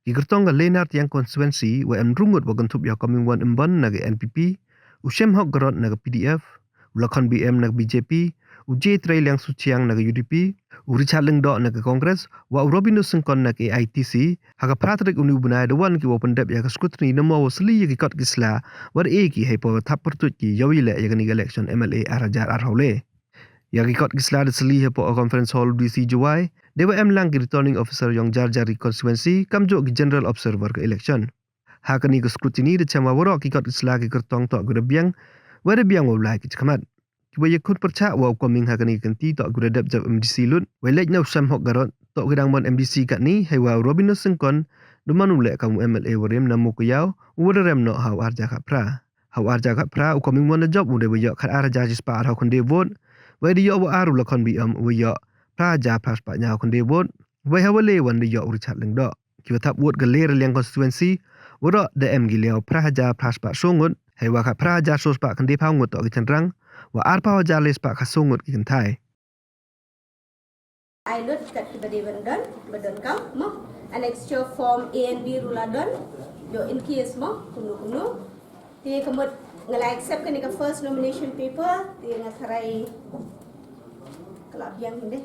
Gigertong ga Lenart yang konstituensi wa rungut wa gantup ya coming one imban naga NPP, ushem hok garot naga PDF, ulakon BM naga BJP, uje trail yang suciang naga UDP, Richard Lengdo naga Kongres, wa Robinus Sengkon naga AITC, haga pratrik unu bunai dewan ki wa pendep ya ka skutni namo wasli ya ki kot gisla, war ki hepo tap pertut ki yawile ya ni election MLA arajar arhaule. Ya ki kot gisla de seli hepo conference hall DC Juwai, Dewa lang ki returning officer yang jar-jari konstituensi kamjo ki general observer ke election. Hakani ke scrutiny de chama warok ki kot isla ki kertong tok gure biang, wada biang wa ulai ki chkamat. Kiba ye kut percak wa upcoming hakani kanti tok gure dap jab MDC lut, wa lej na usam hok garot tok gedang mon MDC kat ni, hai wa Robinus Sengkon, duman ulek kamu MLA warim namu kuyau, wada rem no hau arja kat pra. Hau arja kat pra upcoming mon na job ude wa yok kat arja jispa arhau konde vote, wa di yok wa aru lakon BM wa yok Praja pas pak nyau konde bot, wai hawale wan de yok Richard Lengdo. Kiwa tap wot galer liang konstituensi, wora de em gileo Praja pas pak songut, hai waka Praja sos pak konde paungut tok kicenrang, wa arpa waja les pak kasongut kicentai. I look kat kibade badon kau mo annexure form A and B ruladon yo in case mo kuno ti kamot ngala accept kan ka first nomination paper ti ngakarai kelab yang hindi